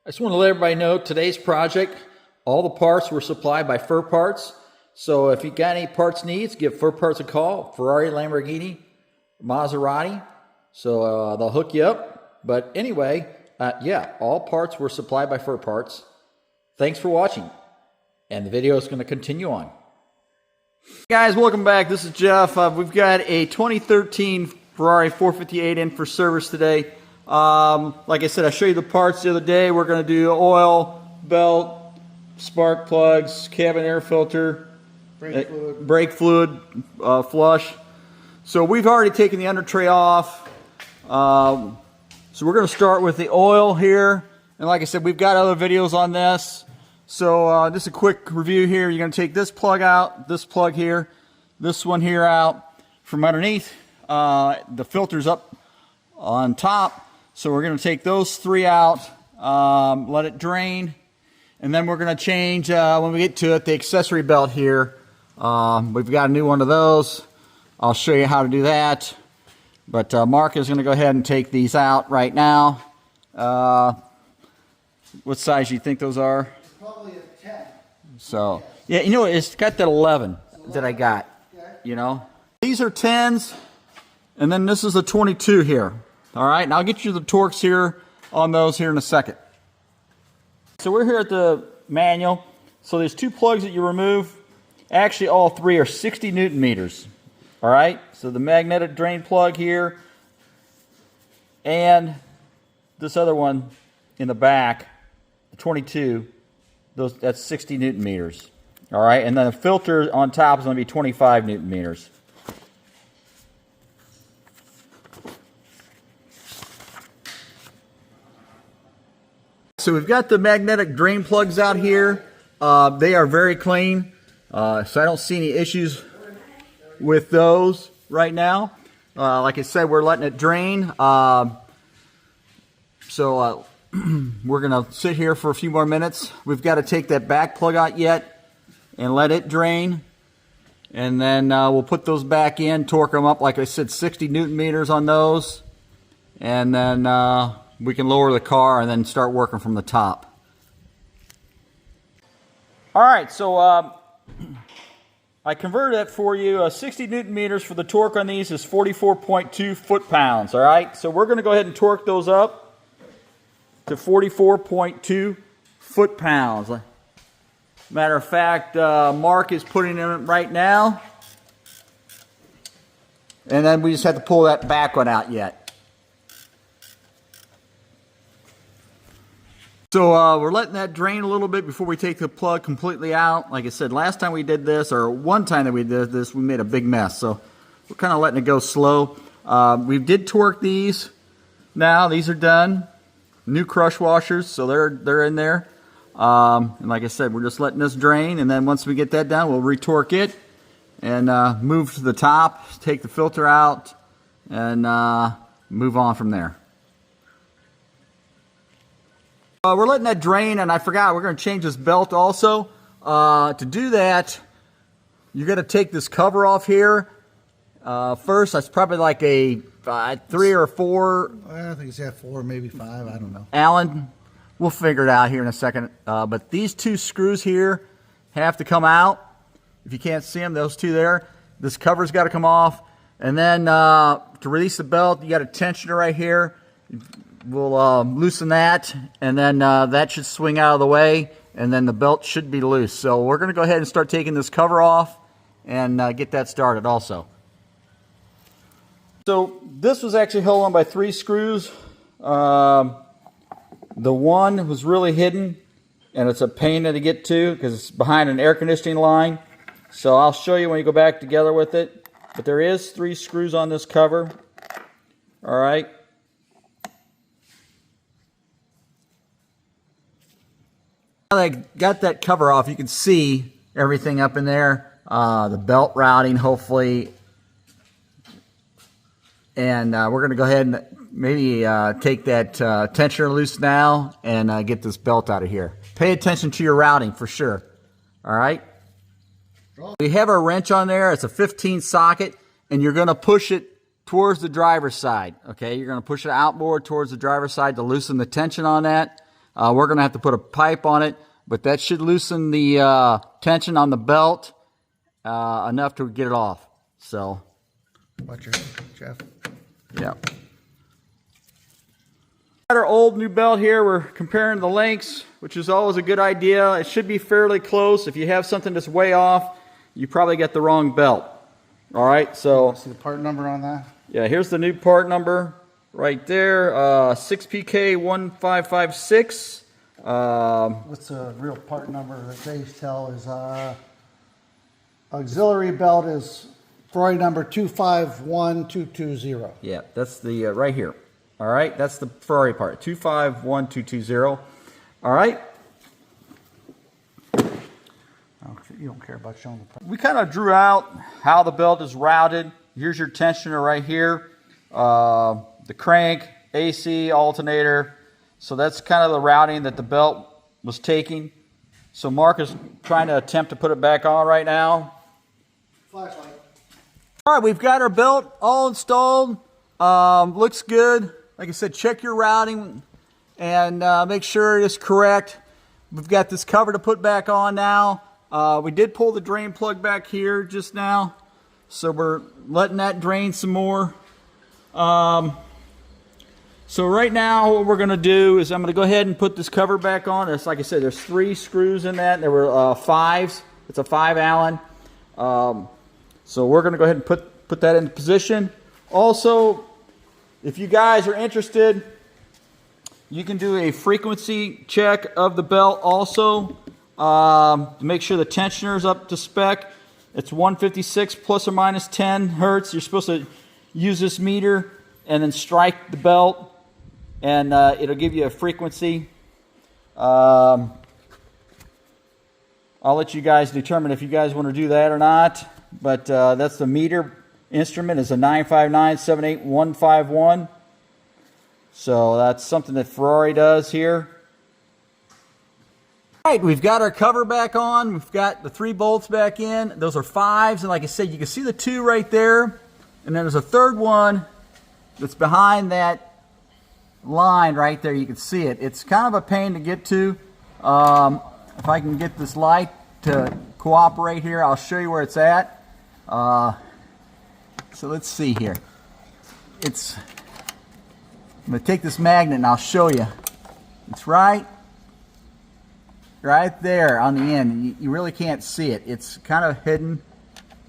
I just want to let everybody know today's project, all the parts were supplied by FERRPARTS. So if you got any parts needs, give FERRPARTS a call. Ferrari, Lamborghini, Maserati. So they'll hook you up. But anyway, yeah, all parts were supplied by FERRPARTS. Thanks for watching. And the video is going to continue on. Guys, welcome back. This is Jeff. We've got a 2013 Ferrari 458 in for service today. Like I said, I showed you the parts the other day. We're going to do oil, belt, spark plugs, cabin air filter, brake fluid, flush. So we've already taken the under tray off. So we're going to start with the oil here. And like I said, we've got other videos on this. So just a quick review here. You're going to take this plug out, this plug here, this one here out from underneath. The filter's up on top. So we're going to take those three out, let it drain, and then we're going to change, when we get to it, the accessory belt here. We've got a new one of those. I'll show you how to do that. But Mark is going to go ahead and take these out right now. What size do you think those are? Probably a 10. So, yeah, you know, it's got that 11 that I got, you know. These are 10s, and then this is a 22 here. All right, and I'll get you the torques here on those here in a second. So we're here at the manual. So there's two plugs that you remove. Actually, all three are 60 Newton meters. All right, so the magnetic drain plug here and this other one in the back, the 22, that's 60 Newton meters. All right, and then the filter on top is going to be 25 Newton meters. So we've got the magnetic drain plugs out here. They are very clean, so I don't see any issues with those right now. Like I said, we're letting it drain. So we're going to sit here for a few more minutes. We've got to take that back plug out yet and let it drain. And then we'll put those back in, torque them up, like I said, 60 Newton meters on those. And then we can lower the car and then start working from the top. All right, so I converted it for you. 60 Newton meters for the torque on these is 44.2 foot-pounds. All right, so we're going to go ahead and torque those up to 44.2 foot-pounds. Matter of fact, Mark is putting them in right now. And then we just have to pull that back one out yet. So we're letting that drain a little bit before we take the plug completely out. Like I said, last time we did this, or one time that we did this, we made a big mess. So we're kind of letting it go slow. We did torque these. Now these are done. New crush washers, so they're in there. And like I said, we're just letting this drain, and then once we get that done, we'll retorque it and move to the top, take the filter out, and move on from there. We're letting that drain, and I forgot, we're going to change this belt also. To do that, you're going to take this cover off here. First, that's probably like a 3 or 4. I think it's at 4, maybe 5. I don't know. Allen, we'll figure it out here in a second. But these two screws here have to come out. If you can't see them, those two there. This cover's got to come off. And then to release the belt, you got a tensioner right here. We'll loosen that, and then that should swing out of the way, and then the belt should be loose. So we're going to go ahead and start taking this cover off and get that started also. So this was actually held on by 3 screws. The one was really hidden, and it's a pain to get to because it's behind an air conditioning line. So I'll show you when you go back together with it. But there is 3 screws on this cover. All right. Now that I got that cover off, you can see everything up in there. The belt routing, hopefully. And we're going to go ahead and maybe take that tensioner loose now and get this belt out of here. Pay attention to your routing for sure. All right. We have our wrench on there. It's a 15 socket, and you're going to push it towards the driver's side. Okay, you're going to push it outboard towards the driver's side to loosen the tension on that. We're going to have to put a pipe on it, but that should loosen the tension on the belt enough to get it off. So, Watch your Jeff. yeah. Got our old new belt here. We're comparing the lengths, which is always a good idea. It should be fairly close. If you have something that's way off, you probably got the wrong belt. All right, so See the part number on that? yeah, here's the new part number right there, 6PK1556. What's the real part number that they tell is auxiliary belt is Ferrari number 251220. Yeah, that's the right here. All right, that's the Ferrari part, 251220. All right. Oh, you don't care about showing the part. We kind of drew out how the belt is routed. Here's your tensioner right here. The crank, AC, alternator. So that's kind of the routing that the belt was taking. So Mark is trying to attempt to put it back on right now. Flashlight. All right, we've got our belt all installed. Looks good. Like I said, check your routing and make sure it is correct. We've got this cover to put back on now. We did pull the drain plug back here just now, so we're letting that drain some more. So right now what we're going to do is I'm going to go ahead and put this cover back on. It's like I said, there's 3 screws in that. There were 5s. It's a 5 Allen. So we're going to go ahead and put that into position. Also, if you guys are interested, you can do a frequency check of the belt also to make sure the tensioner is up to spec. It's 156 plus or minus 10 hertz. You're supposed to use this meter and then strike the belt, and it'll give you a frequency. I'll let you guys determine if you guys want to do that or not, but that's the meter instrument is a 959-78151. So that's something that Ferrari does here. All right, we've got our cover back on. We've got the 3 bolts back in. Those are 5s, and like I said, you can see the 2 right there, and then there's a third one that's behind that line right there. You can see it. It's kind of a pain to get to. If I can get this light to cooperate here, I'll show you where it's at. So let's see here. I'm going to take this magnet and I'll show you. It's right there on the end. You really can't see it. It's kind of hidden,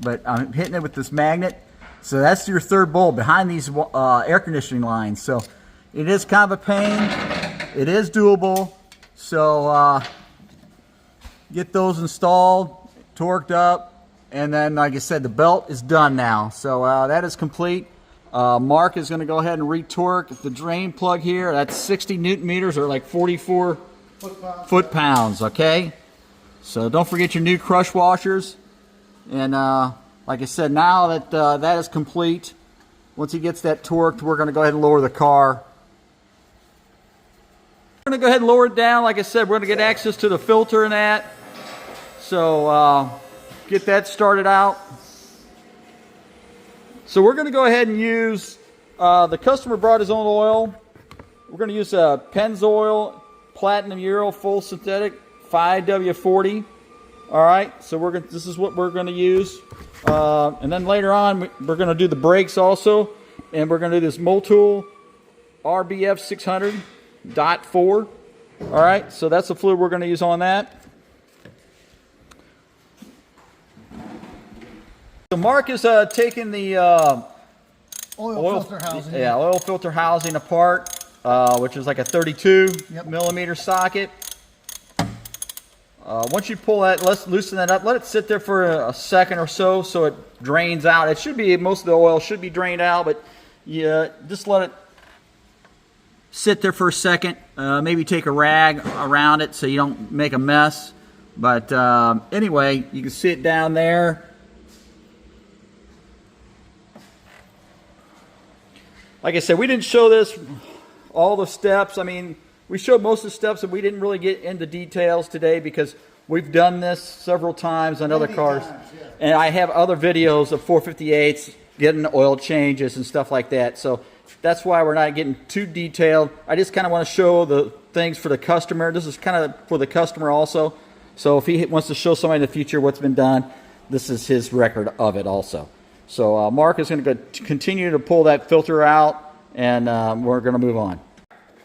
but I'm hitting it with this magnet. So that's your third bolt behind these air conditioning lines. So it is kind of a pain. It is doable. So get those installed, torqued up. And then, like I said, the belt is done now. So that is complete. Mark is going to go ahead and retorque the drain plug here. That's 60 Newton meters, or like 44 foot-pounds, okay? So don't forget your new crush washers. And like I said, now that that is complete, once he gets that torqued, we're going to go ahead and lower the car. We're going to go ahead and lower it down. Like I said, we're going to get access to the filter and that. So get that started out. So we're going to go ahead and use, the customer brought his own oil. We're going to use Pennzoil Platinum Euro Full Synthetic 5W40. All right, so this is what we're going to use. And then later on, we're going to do the brakes also. And we're going to do this Motul RBF 600.4. All right, so that's the fluid we're going to use on that. So Mark is taking the Oil filter housing. Yeah, oil filter housing apart, which is like a 32 millimeter socket. Once you pull that, let's loosen that up. Let it sit there for a second or so it drains out. It should be, most of the oil should be drained out, but yeah, just let it sit there for a second. Maybe take a rag around it so you don't make a mess. But anyway, you can see it down there. Like I said, we didn't show this, all the steps. I mean, we showed most of the steps, and we didn't really get into details today because we've done this several times on other cars. And I have other videos of 458s getting oil changes and stuff like that. So that's why we're not getting too detailed. I just kind of want to show the things for the customer. This is kind of for the customer also. So if he wants to show somebody in the future what's been done, this is his record of it also. So Mark is going to continue to pull that filter out, and we're going to move on.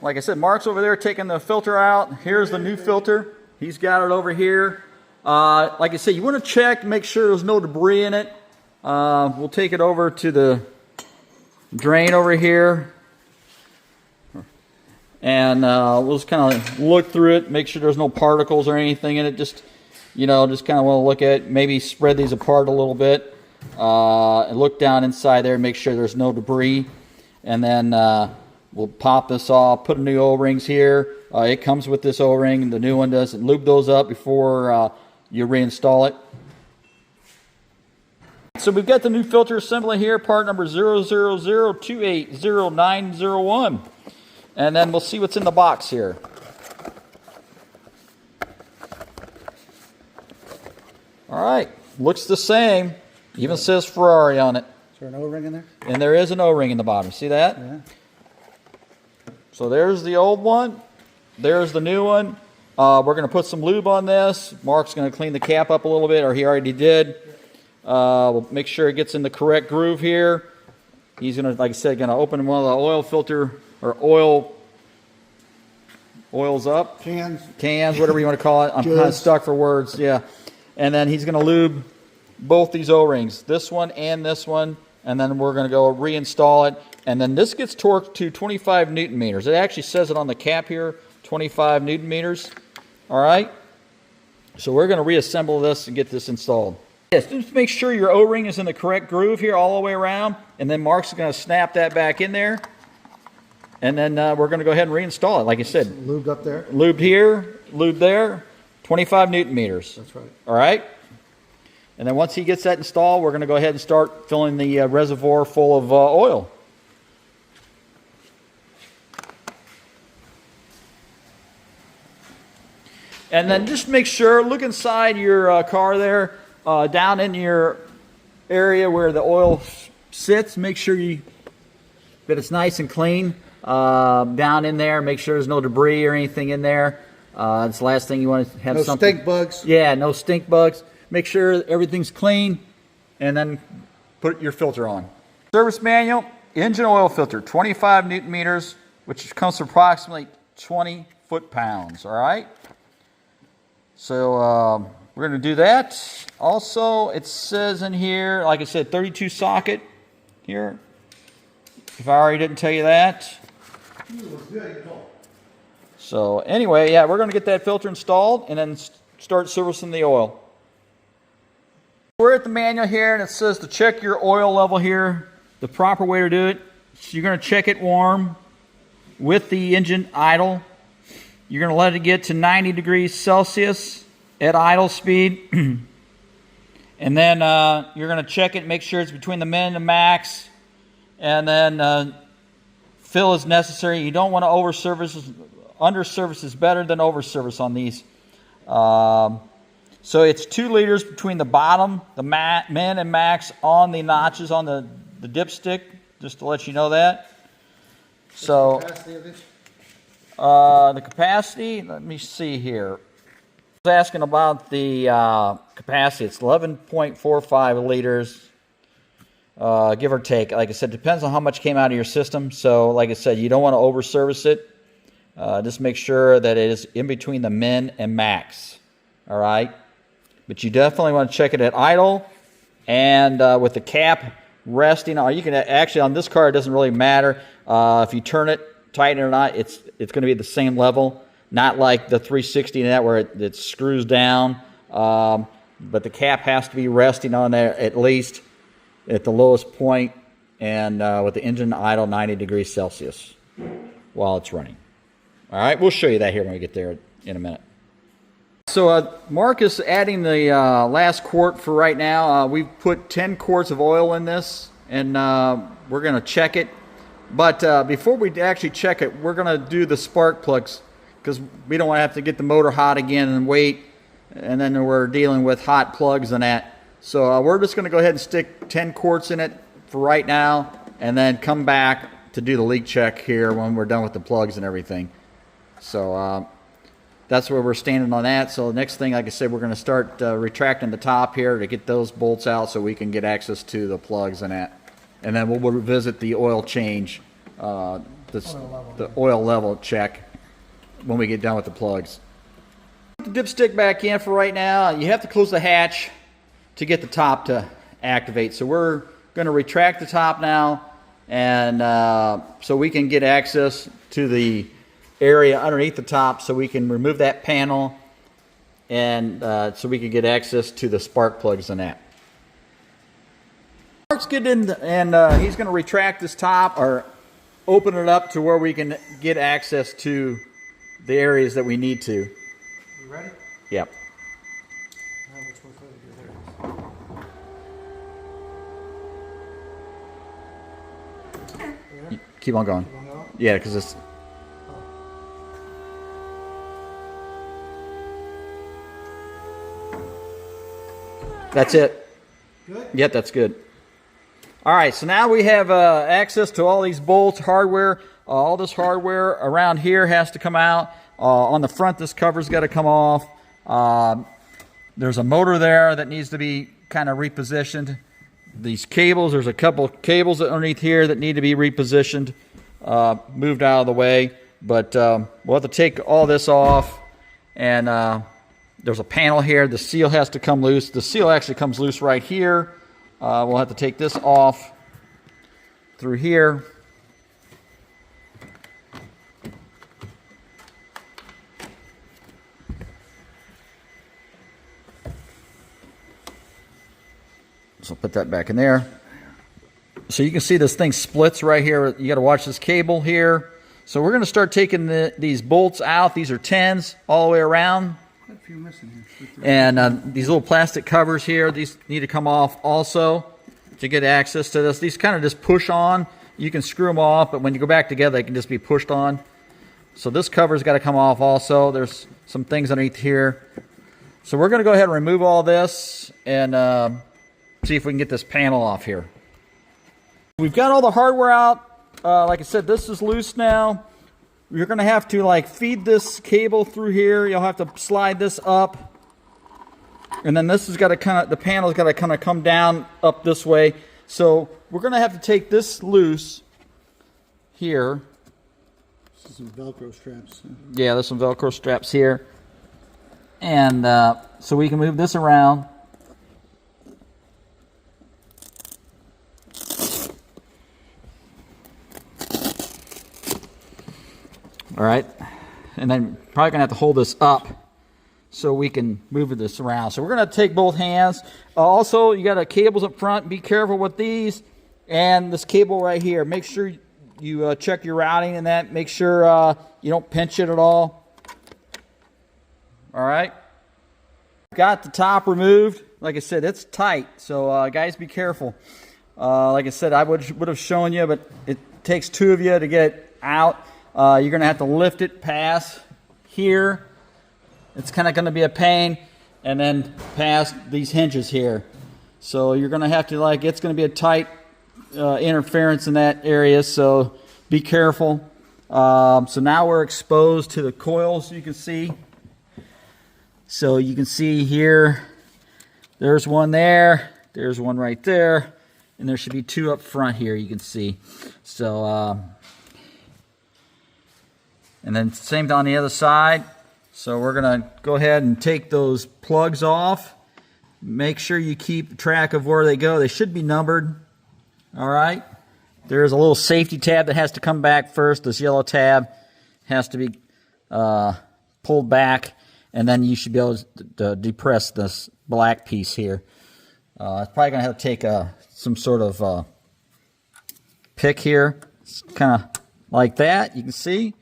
Like I said, Mark's over there taking the filter out. Here's the new filter. He's got it over here. Like I said, you want to check, make sure there's no debris in it. We'll take it over to the drain over here. And we'll just kind of look through it, make sure there's no particles or anything in it. Just, you know, just kind of want to look at it, maybe spread these apart a little bit. And look down inside there and make sure there's no debris. And then we'll pop this off, put new O-rings here. It comes with this O-ring, the new one does. And lube those up before you reinstall it. So we've got the new filter assembly here, part number 000280901. And then we'll see what's in the box here. All right, looks the same. Even says Ferrari on it. Is there an O-ring in there? And there is an O-ring in the bottom. See that? Yeah. So there's the old one. There's the new one. We're going to put some lube on this. Mark's going to clean the cap up a little bit, or he already did. We'll make sure it gets in the correct groove here. He's going to, like I said, going to open one of the oil filter or oils up. Cans, whatever you want to call it. I'm kind of stuck for words. Yeah. And then he's going to lube both these O-rings, this one and this one, and then we're going to go reinstall it. And then this gets torqued to 25 Newton meters. It actually says it on the cap here, 25 Newton meters. All right. So we're going to reassemble this and get this installed. Yes, just make sure your O-ring is in the correct groove here all the way around, and then Mark's going to snap that back in there. And then we're going to go ahead and reinstall it. Like I said, Lubed up there? Lubed here, lubed there, 25 Newton meters. That's right. All right? And then once he gets that installed, we're going to go ahead and start filling the reservoir full of oil. And then just make sure, look inside your car there, down in your area where the oil sits. Make sure that it's nice and clean down in there. Make sure there's no debris or anything in there. It's the last thing you want to have. No something. stink bugs. Yeah, no stink bugs. Make sure everything's clean, and then put your filter on. Service manual, engine oil filter, 25 Newton meters, which comes to approximately 20 foot-pounds, all right? So we're going to do that. Also, it says in here, like I said, 32 socket here. If I already didn't tell you that. So anyway, yeah, we're going to get that filter installed and then start servicing the oil. We're at the manual here, and it says to check your oil level here. The proper way to do it, so you're going to check it warm with the engine idle. You're going to let it get to 90 degrees Celsius at idle speed. And then you're going to check it, make sure it's between the min and the max. And then fill as necessary. You don't want to over-service. Under-service is better than over-service on these. So it's 2 liters between the bottom, the min and max on the notches on the dipstick, just to let you know that. So the capacity, let me see here. I was asking about the capacity. It's 11.45 liters, give or take. Like I said, depends on how much came out of your system. So like I said, you don't want to over-service it. Just make sure that it is in between the min and max. All right? But you definitely want to check it at idle and with the cap resting. You can actually, on this car, it doesn't really matter. If you turn it, tighten it or not, it's going to be at the same level. Not like the 360 and that where it screws down. But the cap has to be resting on there at least at the lowest point and with the engine idle 90 degrees Celsius while it's running. All right, we'll show you that here when we get there in a minute. So Mark is adding the last quart for right now. We've put 10 quarts of oil in this, and we're going to check it. But before we actually check it, we're going to do the spark plugs because we don't want to have to get the motor hot again and wait, and then we're dealing with hot plugs and that. So we're just going to go ahead and stick 10 quarts in it for right now, and then come back to do the leak check here when we're done with the plugs and everything. So that's where we're standing on that. So the next thing, like I said, we're going to start retracting the top here to get those bolts out so we can get access to the plugs and that. And then we'll revisit the oil change, the oil level check when we get done with the plugs. Put the dipstick back in for right now. You have to close the hatch to get the top to activate. So we're going to retract the top now, and so we can get access to the area underneath the top, so we can remove that panel, and so we can get access to the spark plugs and that. Mark's getting in, and he's going to retract this top or open it up to where we can get access to the areas that we need to. You ready? Yep. Which one's ready? There. Keep on going. Keep on going? Yeah, because it's... That's it. Good? Yep, that's good. All right, so now we have access to all these bolts, hardware. All this hardware around here has to come out. On the front, this cover's got to come off. There's a motor there that needs to be kind of repositioned. These cables, there's a couple cables underneath here that need to be repositioned, moved out of the way. But we'll have to take all this off, and there's a panel here. The seal has to come loose. The seal actually comes loose right here. We'll have to take this off through here. So put that back in there. So you can see this thing splits right here. You got to watch this cable here. So we're going to start taking these bolts out. These are 10s all the way around. Got a few missing here. And these little plastic covers here, these need to come off also to get access to this. These kind of just push on. You can screw them off, but when you go back together, they can just be pushed on. So this cover's got to come off also. There's some things underneath here. So we're going to go ahead and remove all this and see if we can get this panel off here. We've got all the hardware out. Like I said, this is loose now. You're going to have to like feed this cable through here. You'll have to slide this up. And then this has got to kind of, the panel's got to kind of come down up this way. So we're going to have to take this loose here. This is some Velcro straps. Yeah, there's some Velcro straps here. And so we can move this around. All right, and then probably gonna have to hold this up so we can move this around. So we're gonna take both hands. Also, you got cables up front. Be careful with these and this cable right here. Make sure you check your routing and that. Make sure you don't pinch it at all. All right. Got the top removed. Like I said, it's tight. So guys, be careful. Like I said, I would have shown you, but it takes two of you to get it out. You're going to have to lift it past here. It's kind of going to be a pain. And then past these hinges here. So you're going to have to it's going to be a tight interference in that area. So be careful. So now we're exposed to the coils, you can see. So you can see here, there's one there. There's one right there. And there should be two up front here, you can see. So... and then same on the other side. So we're going to go ahead and take those plugs off. Make sure you keep track of where they go. They should be numbered. All right. There's a little safety tab that has to come back first. This yellow tab has to be pulled back. And then you should be able to depress this black piece here. It's probably going to have to take some sort of pick here. It's kind of like that. You can see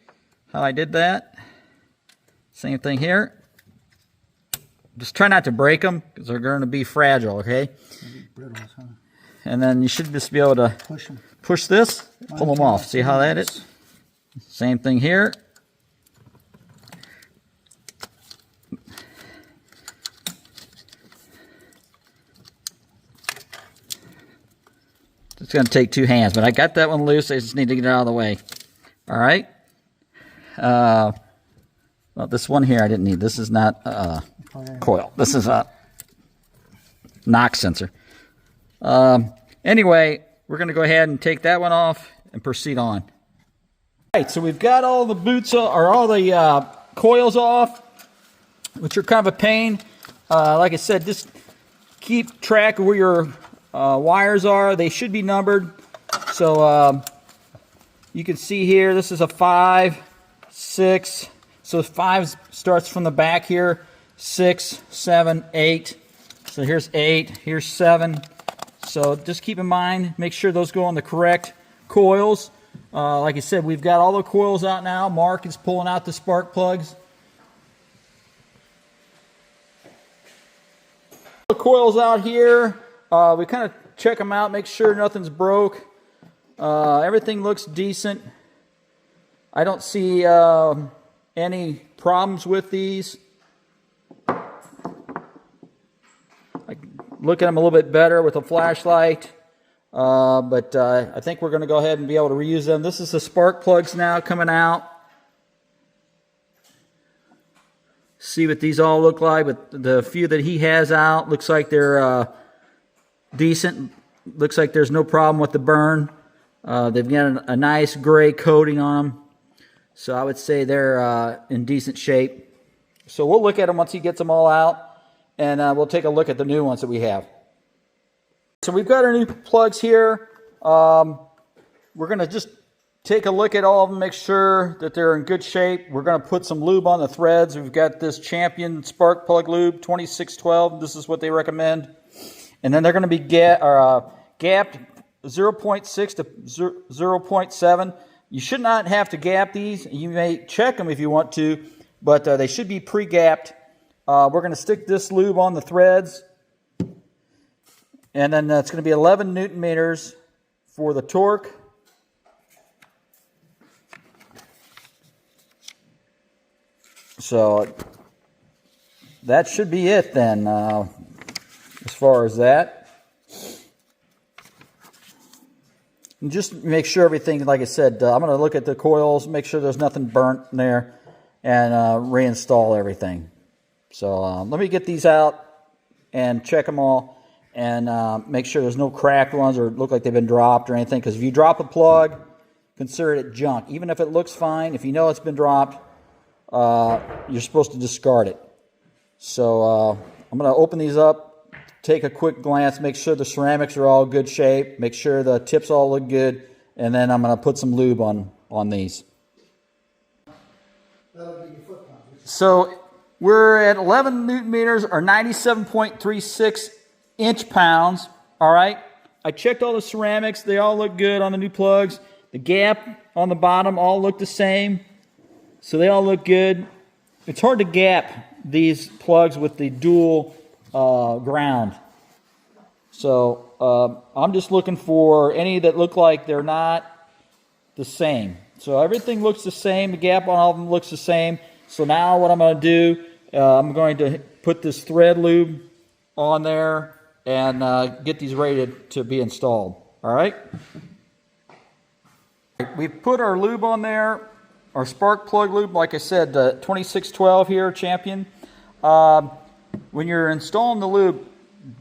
how I did that. Same thing here. Just try not to break them because they're going to be fragile, okay? Brittles, huh? And then you should just be able to push this, pull them off. See how that is? Same thing here. It's going to take two hands, but I got that one loose. I just need to get it out of the way. All right. Well, this one here I didn't need. This is not coil. This is a knock sensor. Anyway, we're going to go ahead and take that one off and proceed on. All right, so we've got all the boots or all the coils off, which are kind of a pain. Like I said, just keep track of where your wires are. They should be numbered. So you can see here, this is a 5, 6. So 5 starts from the back here. 6, 7, 8. So here's 8, here's 7. So just keep in mind, make sure those go on the correct coils. Like I said, we've got all the coils out now. Mark is pulling out the spark plugs. The coils out here, we kind of check them out, make sure nothing's broke. Everything looks decent. I don't see any problems with these. I look at them a little bit better with a flashlight, but I think we're going to go ahead and be able to reuse them. This is the spark plugs now coming out. See what these all look like. But the few that he has out, looks like they're decent. Looks like there's no problem with the burn. They've got a nice gray coating on them. So I would say they're in decent shape. So we'll look at them once he gets them all out, and we'll take a look at the new ones that we have. So we've got our new plugs here. We're going to just take a look at all of them, make sure that they're in good shape. We're going to put some lube on the threads. We've got this Champion spark plug lube, 2612. This is what they recommend. And then they're going to be gapped 0.6 to 0.7. You should not have to gap these. You may check them if you want to, but they should be pre-gapped. We're going to stick this lube on the threads. And then it's going to be 11 Newton meters for the torque. So that should be it then, as far as that. And just make sure everything, like I said, I'm going to look at the coils, make sure there's nothing burnt in there, and reinstall everything. So let me get these out and check them all, and make sure there's no cracked ones or look like they've been dropped or anything. Because if you drop a plug, consider it junk. Even if it looks fine, if you know it's been dropped, you're supposed to discard it. So I'm going to open these up, take a quick glance, make sure the ceramics are all good shape, make sure the tips all look good, and then I'm going to put some lube on these. So we're at 11 Newton meters or 97.36 inch pounds. All right. I checked all the ceramics. They all look good on the new plugs. The gap on the bottom all look the same. So they all look good. It's hard to gap these plugs with the dual ground. So I'm just looking for any that look like they're not the same. So everything looks the same. The gap on all of them looks the same. So now what I'm going to do, I'm going to put this thread lube on there and get these ready to be installed. All right. We've put our lube on there. Our spark plug lube, like I said, 2612 here, Champion. When you're installing the lube,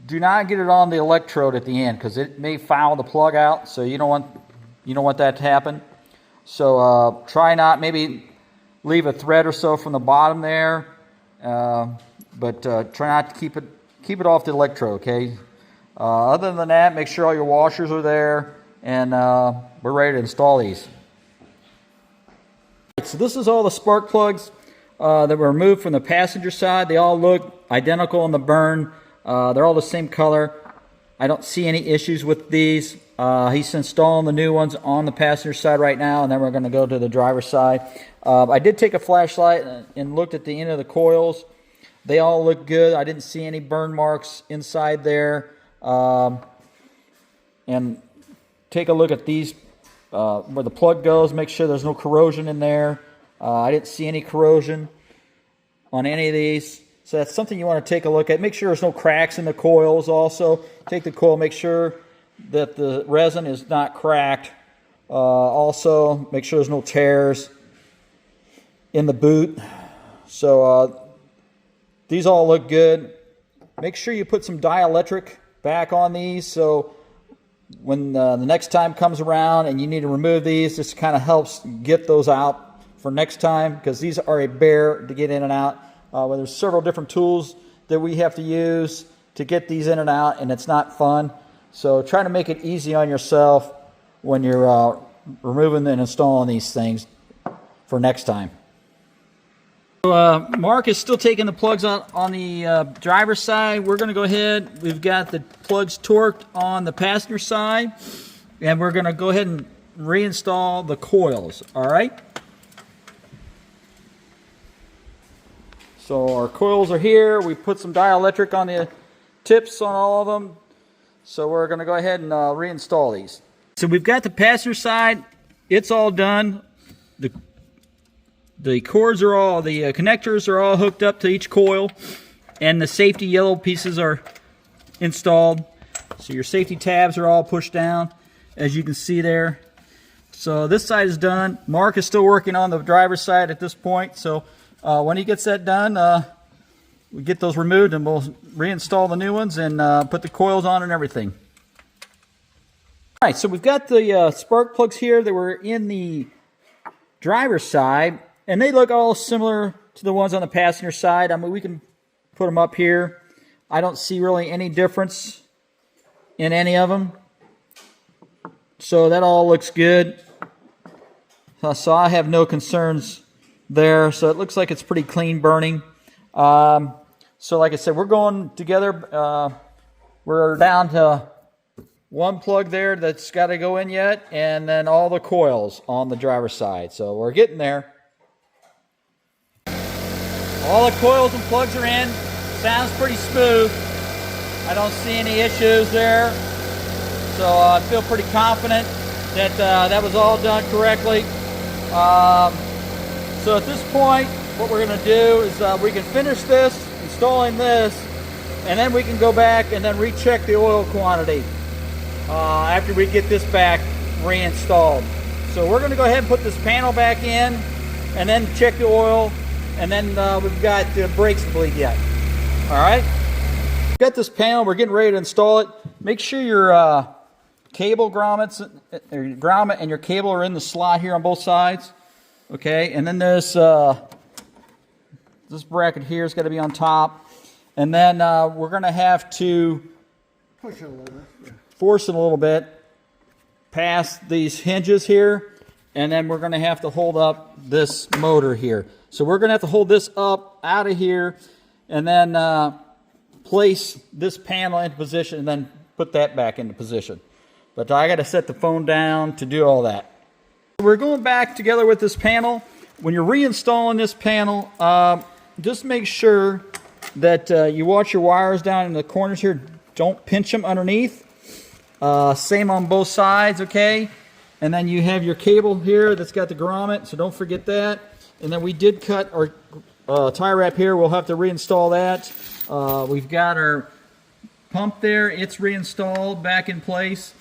do not get it on the electrode at the end because it may foul the plug out. So you don't want that to happen. So try not, maybe leave a thread or so from the bottom there, but try not to keep it off the electrode. Okay. Other than that, make sure all your washers are there, and we're ready to install these. So this is all the spark plugs that were removed from the passenger side. They all look identical in the burn. They're all the same color. I don't see any issues with these. He's installing the new ones on the passenger side right now, and then we're going to go to the driver's side. I did take a flashlight and looked at the end of the coils. They all look good. I didn't see any burn marks inside there. And take a look at these where the plug goes. Make sure there's no corrosion in there. I didn't see any corrosion on any of these. So that's something you want to take a look at. Make sure there's no cracks in the coils also. Take the coil, make sure that the resin is not cracked. Also, make sure there's no tears in the boot. So these all look good. Make sure you put some dielectric back on these, so when the next time comes around and you need to remove these, this kind of helps get those out for next time, because these are a bear to get in and out. Well, there's several different tools that we have to use to get these in and out, and it's not fun. So try to make it easy on yourself when you're removing and installing these things for next time. So, Mark is still taking the plugs on the driver's side. We're going to go ahead. We've got the plugs torqued on the passenger side, and we're going to go ahead and reinstall the coils. All right. So our coils are here. We put some dielectric on the tips on all of them. So we're going to go ahead and reinstall these. So we've got the passenger side. It's all done. The cords are all, the connectors are all hooked up to each coil, and the safety yellow pieces are installed. So your safety tabs are all pushed down, as you can see there. So this side is done. Mark is still working on the driver's side at this point. So when he gets that done, we get those removed and we'll reinstall the new ones and put the coils on and everything. All right, so we've got the spark plugs here that were in the driver's side, and they look all similar to the ones on the passenger side. I mean, we can put them up here. I don't see really any difference in any of them. So that all looks good. So I have no concerns there. So it looks like it's pretty clean burning. So like I said, we're going together. We're down to one plug there that's got to go in yet, and then all the coils on the driver's side. So we're getting there. All the coils and plugs are in. Sounds pretty smooth. I don't see any issues there. So I feel pretty confident that that was all done correctly. So at this point, what we're going to do is we can finish this, installing this, and then we can go back and then recheck the oil quantity after we get this back reinstalled. So we're going to go ahead and put this panel back in and then check the oil, and then we've got the brakes to bleed yet. All right? We've got this panel. We're getting ready to install it. Make sure your cable grommets, your grommet and your cable are in the slot here on both sides. Okay, and then there's this bracket here has got to be on top, and then we're going to have to push it a little bit. Force it a little bit past these hinges here, and then we're going to have to hold up this motor here. So we're going to have to hold this up out of here, and then place this panel into position, and then put that back into position. But I got to set the phone down to do all that. We're going back together with this panel. When you're reinstalling this panel, just make sure that you watch your wires down in the corners here. Don't pinch them underneath. Same on both sides, okay? And then you have your cable here that's got the grommet, so don't forget that. And then we did cut our tie wrap here. We'll have to reinstall that. We've got our pump there. It's reinstalled back in place.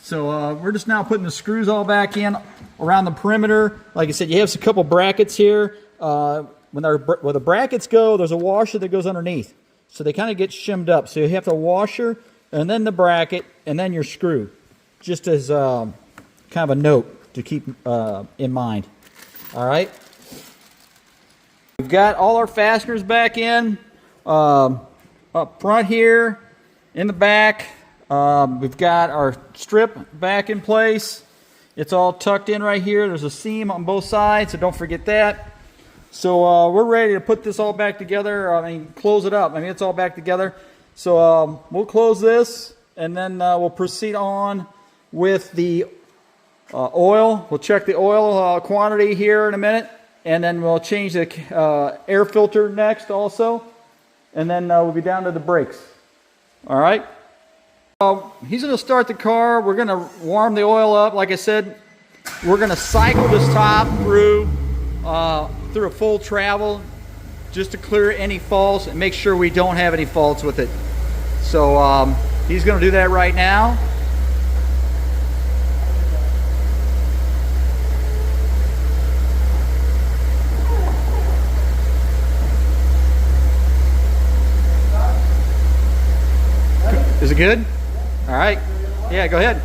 So we're just now putting the screws all back in around the perimeter. Like I said, you have a couple brackets here. Where the brackets go, there's a washer that goes underneath. So they kind of get shimmed up. So you have the washer, and then the bracket, and then your screw. Just as kind of a note to keep in mind. All right? We've got all our fasteners back in. Up front here, in the back. We've got our strip back in place. It's all tucked in right here. There's a seam on both sides, so don't forget that. So we're ready to put this all back together. I mean, close it up. I mean, it's all back together. So we'll close this, and then we'll proceed on with the oil. We'll check the oil quantity here in a minute, and then we'll change the air filter next also, and then we'll be down to the brakes. All right? He's going to start the car. We're going to warm the oil up. Like I said, we're going to cycle this top through a full travel just to clear any faults and make sure we don't have any faults with it. So he's going to do that right now. Is it good? All right. Yeah, go ahead.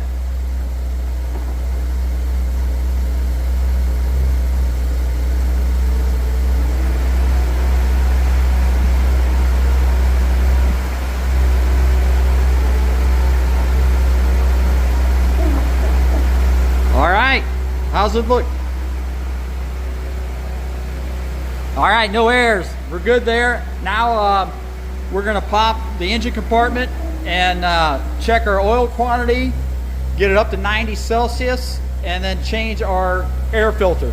All right. How's it look? All right, no airs. We're good there. Now we're gonna pop the engine compartment and check our oil quantity, get it up to 90 Celsius, and then change our air filter.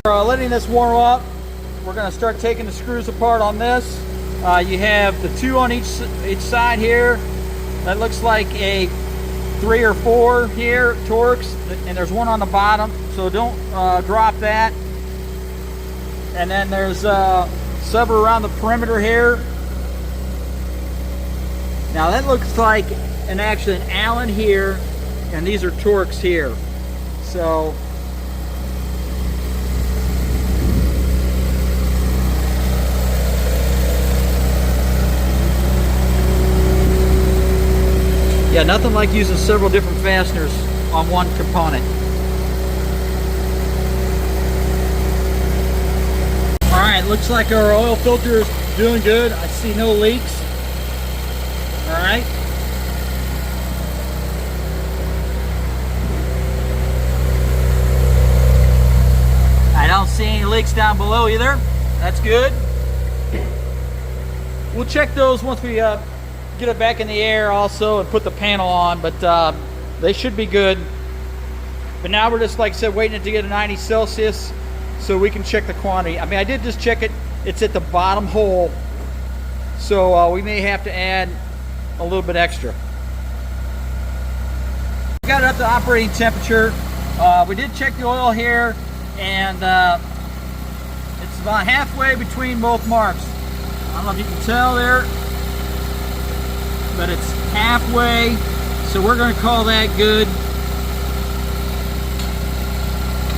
Letting this warm up, we're gonna start taking the screws apart on this. You have the 2 on each side here. That looks like a 3 or 4 here Torx, and there's 1 on the bottom, so don't drop that. And then there's several around the perimeter here. Now that looks like actually an Allen here, and these are Torx here. So yeah, nothing like using several different fasteners on one component. All right, looks like our oil filter is doing good. I see no leaks. All right. I don't see any leaks down below either. That's good. We'll check those once we get it back in the air also and put the panel on, but they should be good. But now we're just, like I said, waiting to get a 90 Celsius so we can check the quantity. I mean, I did just check it. It's at the bottom hole, so we may have to add a little bit extra. We got it up to operating temperature. We did check the oil here, and it's about halfway between both marks. I don't know if you can tell there, but it's halfway, so we're going to call that good.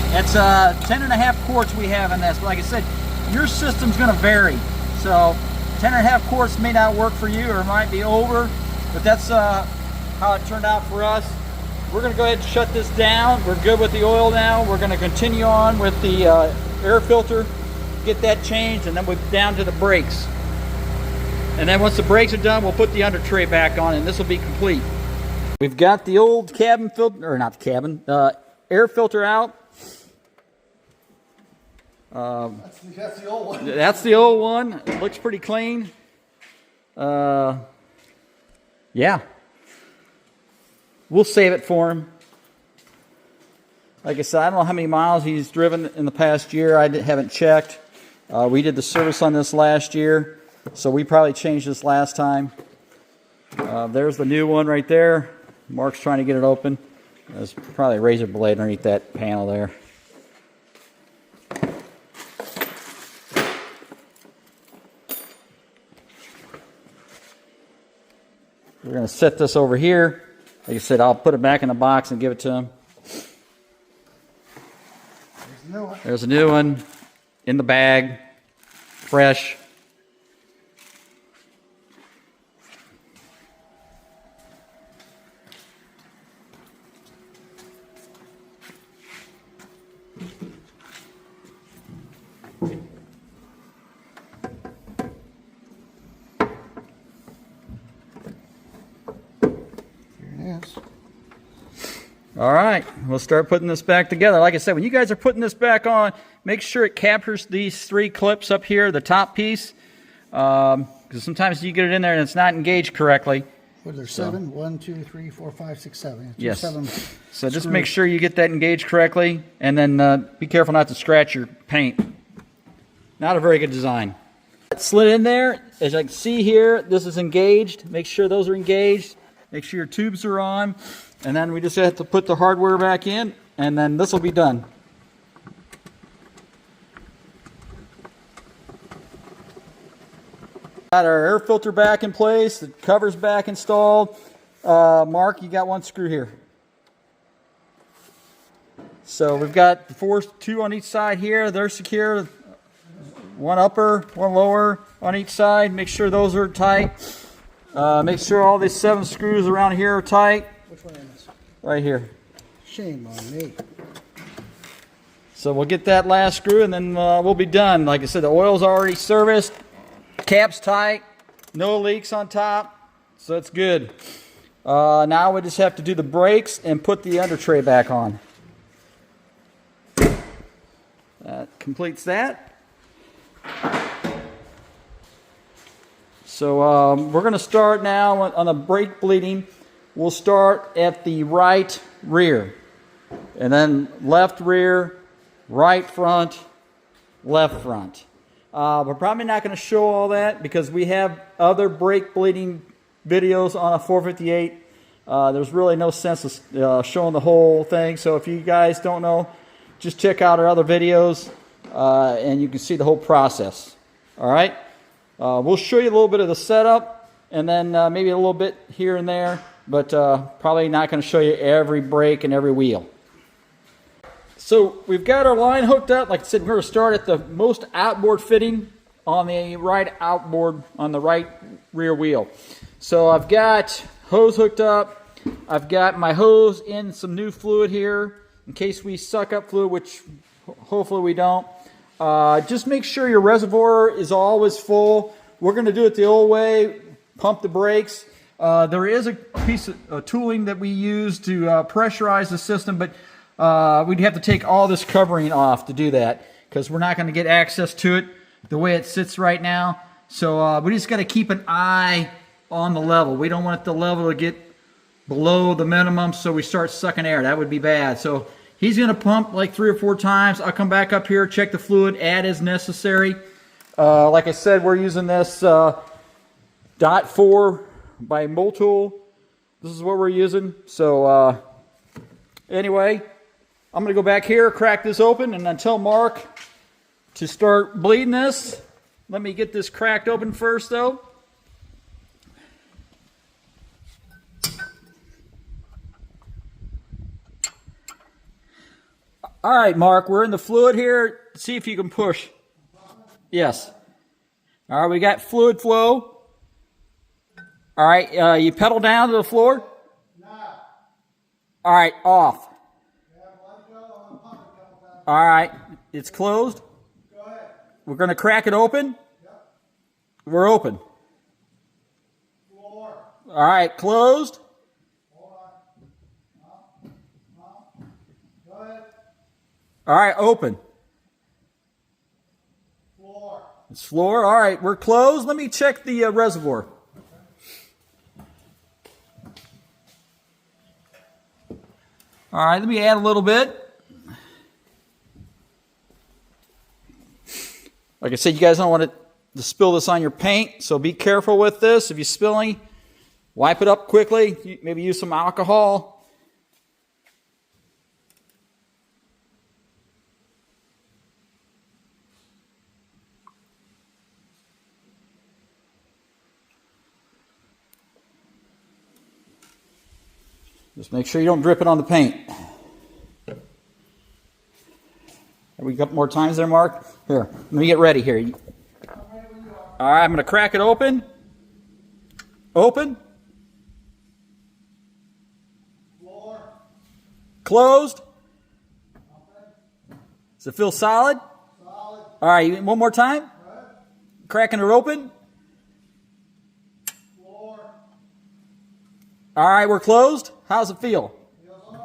That's 10.5 quarts we have in this. But like I said, your system's going to vary, so 10.5 quarts may not work for you, or it might be over, but that's how it turned out for us. We're going to go ahead and shut this down. We're good with the oil now. We're going to continue on with the air filter, get that changed, and then we're down to the brakes. And then once the brakes are done, we'll put the under tray back on, and this will be complete. We've got the old cabin filter, or not the cabin, air filter out. That's the old one. That's the old one. It looks pretty clean. Yeah. We'll save it for him. Like I said, I don't know how many miles he's driven in the past year. I haven't checked. We did the service on this last year, so we probably changed this last time. There's the new one right there. Mark's trying to get it open. There's probably a razor blade underneath that panel there. We're going to set this over here. Like I said, I'll put it back in the box and give it to him. There's a new one in the bag, fresh. All right, we'll start putting this back together. Like I said, when you guys are putting this back on, make sure it captures these 3 clips up here, the top piece, because sometimes you get it in there and it's not engaged correctly. What are there, 7? 1, 2, 3, 4, 5, 6, 7. Yes. 7 so just make sure you get that engaged correctly, and then be careful not to scratch your paint. Not a very good design. It slid in there. As I can see here, this is engaged. Make sure those are engaged. Make sure your tubes are on. And then we just have to put the hardware back in, and then this will be done. Got our air filter back in place, the cover's back installed. Mark, you got one screw here. So we've got two on each side here. They're secure. One upper, one lower on each side. Make sure those are tight. Make sure all these 7 screws around here are tight. Which one is this? Right here. Shame on me. So we'll get that last screw and then we'll be done. Like I said, the oil's already serviced. Cap's tight. No leaks on top. So that's good. Now we just have to do the brakes and put the under tray back on. That completes that. So we're going to start now on the brake bleeding. We'll start at the right rear. And then left rear, right front, left front. We're probably not going to show all that because we have other brake bleeding videos on a 458. There's really no sense of showing the whole thing. So if you guys don't know, just check out our other videos and you can see the whole process. All right? We'll show you a little bit of the setup and then maybe a little bit here and there, but probably not going to show you every brake and every wheel. So we've got our line hooked up. Like I said, we're going to start at the most outboard fitting on the right outboard on the right rear wheel. So I've got hose hooked up. I've got my hose in some new fluid here in case we suck up fluid, which hopefully we don't. Just make sure your reservoir is always full. We're going to do it the old way, pump the brakes. There is a piece of tooling that we use to pressurize the system, but we'd have to take all this covering off to do that because we're not going to get access to it the way it sits right now. So we just got to keep an eye on the level. We don't want the level to get below the minimum so we start sucking air. That would be bad. So he's going to pump like 3 or 4 times. I'll come back up here, check the fluid, add as necessary. Like I said, we're using this .4 by Motul. This is what we're using. So anyway, I'm going to go back here, crack this open, and then tell Mark to start bleeding this. Let me get this cracked open first, though. All right, Mark, we're in the fluid here. See if you can push. Yes. All right, we got fluid flow. All right, you pedal down to the floor? No. All right, off. All right, it's closed. Go ahead. We're going to crack it open. Yep. We're open. Floor. All right, closed. Hold on. Go ahead. All right, open. Floor. It's floor. All right, we're closed. Let me check the reservoir. All right, let me add a little bit. Like I said, you guys don't want to spill this on your paint, so be careful with this. If you're spilling, wipe it up quickly. Maybe use some alcohol. Just make sure you don't drip it on the paint. Have we got more times there, Mark? Here, let me get ready here. All right, I'm going to crack it open. Open. Floor. Closed. Does it feel solid? Solid. All right, one more time. Right. Cracking it open. Floor. All right, we're closed. How's it feel? Feels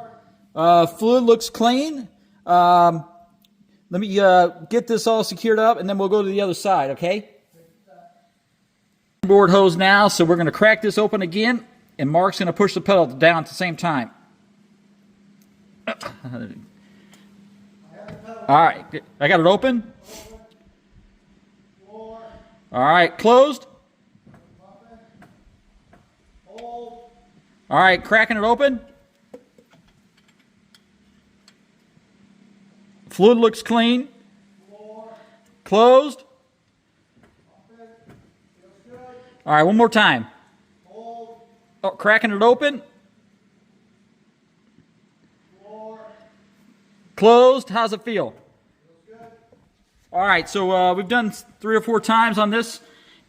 hard. Fluid looks clean. Let me get this all secured up, and then we'll go to the other side, okay? Board hose now, so we're going to crack this open again, and Mark's going to push the pedal down at the same time. All right, I got it open. All right, closed. All right, cracking it open. Fluid looks clean. Closed. All right, one more time. Oh, cracking it open. Closed. How's it feel? All right, so we've done 3 or 4 times on this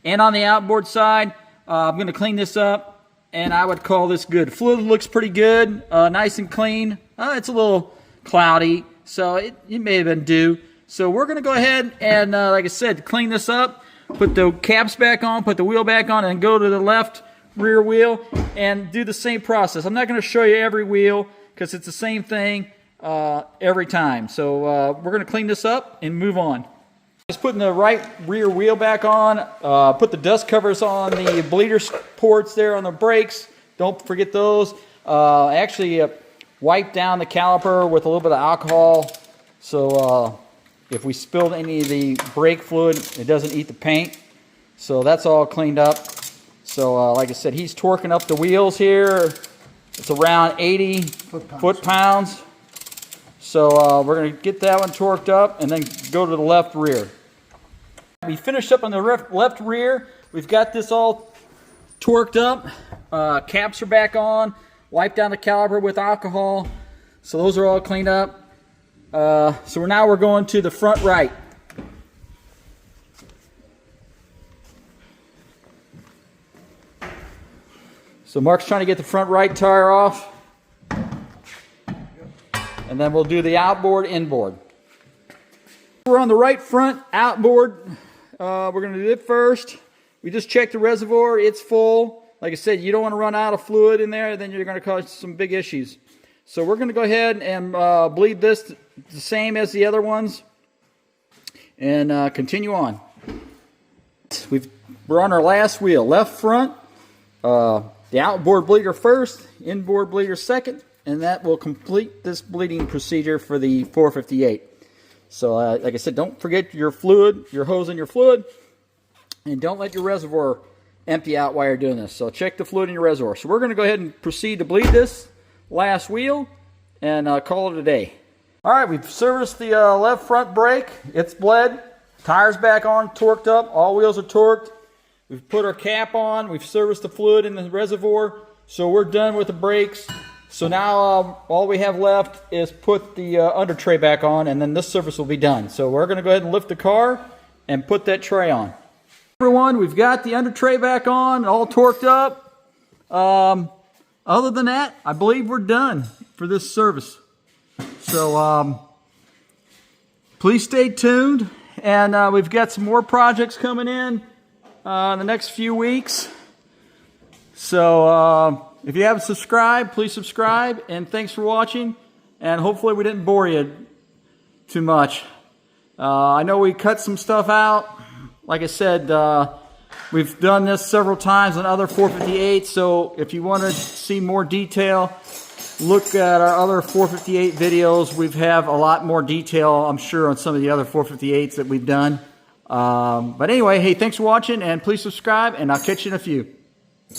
and on the outboard side. I'm going to clean this up, and I would call this good. Fluid looks pretty good, nice and clean. It's a little cloudy, so it may have been due. So we're going to go ahead and, like I said, clean this up, put the caps back on, put the wheel back on, and go to the left rear wheel and do the same process. I'm not going to show you every wheel because it's the same thing every time. So we're going to clean this up and move on. Just putting the right rear wheel back on, put the dust covers on the bleeder ports there on the brakes. Don't forget those. Actually wipe down the caliper with a little bit of alcohol, so if we spilled any of the brake fluid, it doesn't eat the paint. So that's all cleaned up. So like I said, he's torquing up the wheels here. It's around 80 foot-pounds. So we're going to get that one torqued up and then go to the left rear. We finished up on the left rear. We've got this all torqued up. Caps are back on. Wiped down the caliper with alcohol. So those are all cleaned up. So now we're going to the front right. So Mark's trying to get the front right tire off. And then we'll do the outboard, inboard. We're on the right front outboard. We're going to do it first. We just checked the reservoir. It's full. Like I said, you don't want to run out of fluid in there, then you're going to cause some big issues. So we're going to go ahead and bleed this the same as the other ones and continue on. We're on our last wheel. Left front, the outboard bleeder first, inboard bleeder second, and that will complete this bleeding procedure for the 458. So like I said, don't forget your fluid, your hose and your fluid, and don't let your reservoir empty out while you're doing this. So check the fluid in your reservoir. So we're going to go ahead and proceed to bleed this last wheel and call it a day. All right, we've serviced the left front brake. It's bled. Tires back on, torqued up. All wheels are torqued. We've put our cap on. We've serviced the fluid in the reservoir. So we're done with the brakes. So now all we have left is put the under tray back on, and then this service will be done. So we're going to go ahead and lift the car and put that tray on. Everyone, we've got the under tray back on, all torqued up. Other than that, I believe we're done for this service. So please stay tuned, and we've got some more projects coming in the next few weeks. So if you haven't subscribed, please subscribe, and thanks for watching, and hopefully we didn't bore you too much. I know we cut some stuff out. Like I said, we've done this several times on other 458s, so if you want to see more detail, look at our other 458 videos. We have a lot more detail, I'm sure, on some of the other 458s that we've done. But anyway, hey, thanks for watching, and please subscribe, and I'll catch you in a few.